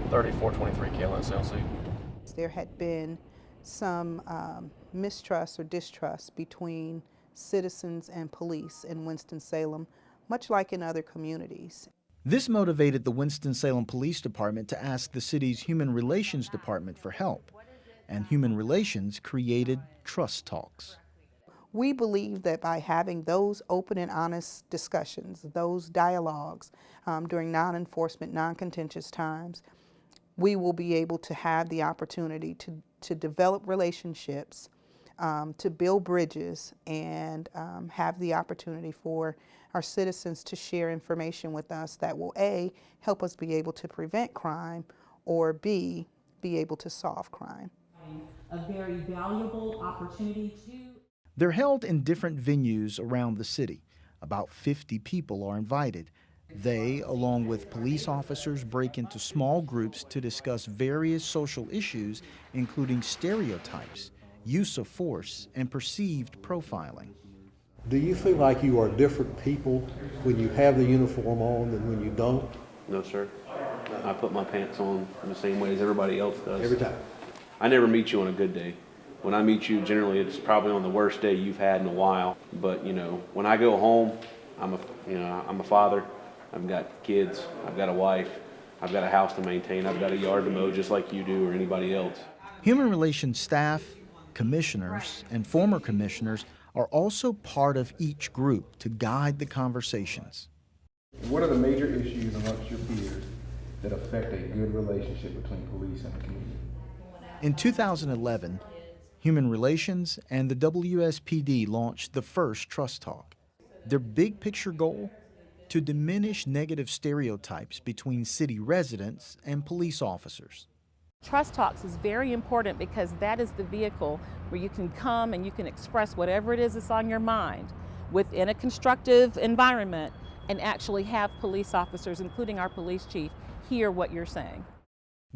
3423 KLSLC. There had been some mistrust or distrust between citizens and police in Winston-Salem, much like in other communities. This motivated the Winston-Salem Police Department to ask the city's Human Relations Department for help, and Human Relations created trust talks. We believe that by having those open and honest discussions, those dialogues during non-enforcement, non-contentious times, we will be able to have the opportunity to develop relationships, to build bridges, and have the opportunity for our citizens to share information with us that will A, help us be able to prevent crime, or B, be able to solve crime. A very valuable opportunity to... They're held in different venues around the city. About 50 people are invited. They, along with police officers, break into small groups to discuss various social issues, including stereotypes, use of force, and perceived profiling. Do you feel like you are different people when you have the uniform on than when you don't? No, sir. I put my pants on in the same way as everybody else does. Every time? I never meet you on a good day. When I meet you, generally it's probably on the worst day you've had in a while. But you know, when I go home, I'm a father. I've got kids. I've got a wife. I've got a house to maintain. I've got a yard to mow, just like you do or anybody else. Human Relations staff, commissioners, and former commissioners are also part of each group to guide the conversations. What are the major issues amongst your peers that affect a good relationship between police and the community? In 2011, Human Relations and the WSPD launched the first Trust Talk. Their big picture goal? To diminish negative stereotypes between city residents and police officers. Trust Talks is very important because that is the vehicle where you can come and you can express whatever it is that's on your mind within a constructive environment and actually have police officers, including our police chief, hear what you're saying.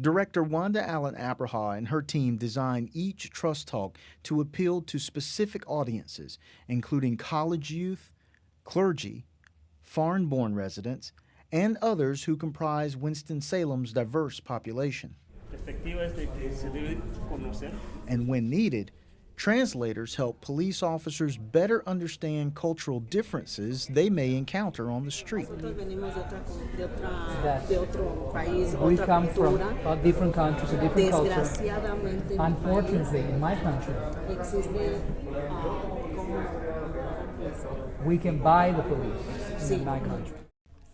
Director Wanda Allen-Abraha and her team designed each Trust Talk to appeal to specific audiences, including college youth, clergy, foreign-born residents, and others who comprise Winston-Salem's diverse population. And when needed, translators help police officers better understand cultural differences they may encounter on the street. We come from different countries, a different culture. Unfortunately, in my country, we can buy the police in my country.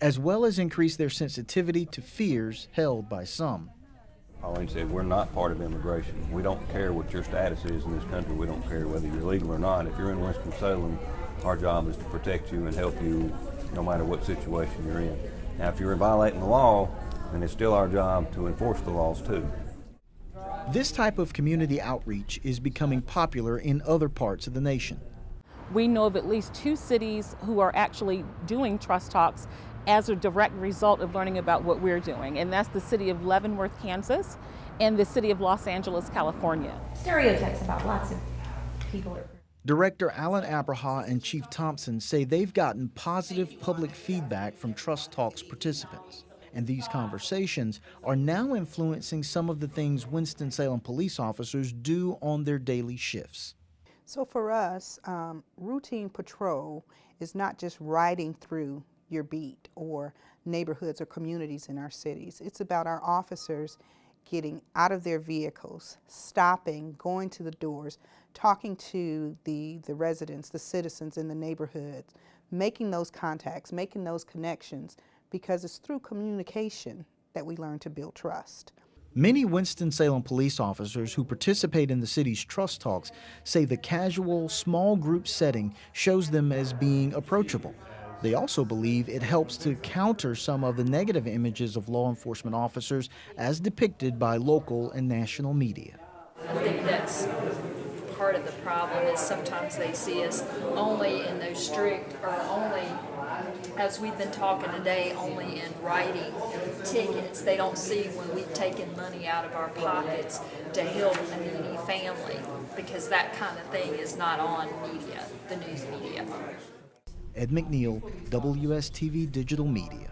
As well as increase their sensitivity to fears held by some. Like I said, we're not part of immigration. We don't care what your status is in this country. We don't care whether you're legal or not. If you're in Winston-Salem, our job is to protect you and help you no matter what situation you're in. Now, if you're violating the law, then it's still our job to enforce the laws too. This type of community outreach is becoming popular in other parts of the nation. We know of at least 2 cities who are actually doing Trust Talks as a direct result of learning about what we're doing, and that's the city of Leavenworth, Kansas, and the city of Los Angeles, California. Stereotypes about lots of people. Director Allen-Abraha and Chief Thompson say they've gotten positive public feedback from Trust Talks participants, and these conversations are now influencing some of the things Winston-Salem police officers do on their daily shifts. So for us, routine patrol is not just riding through your beat or neighborhoods or communities in our cities. It's about our officers getting out of their vehicles, stopping, going to the doors, talking to the residents, the citizens in the neighborhoods, making those contacts, making those connections, because it's through communication that we learn to build trust. Many Winston-Salem police officers who participate in the city's Trust Talks say the casual, small group setting shows them as being approachable. They also believe it helps to counter some of the negative images of law enforcement officers as depicted by local and national media. I think that's part of the problem is sometimes they see us only in those strict or only, as we've been talking today, only in writing tickets. They don't see when we've taken money out of our pockets to help a needy family, because that kind of thing is not on media, the news media. Ed McNeal, WSTV Digital Media.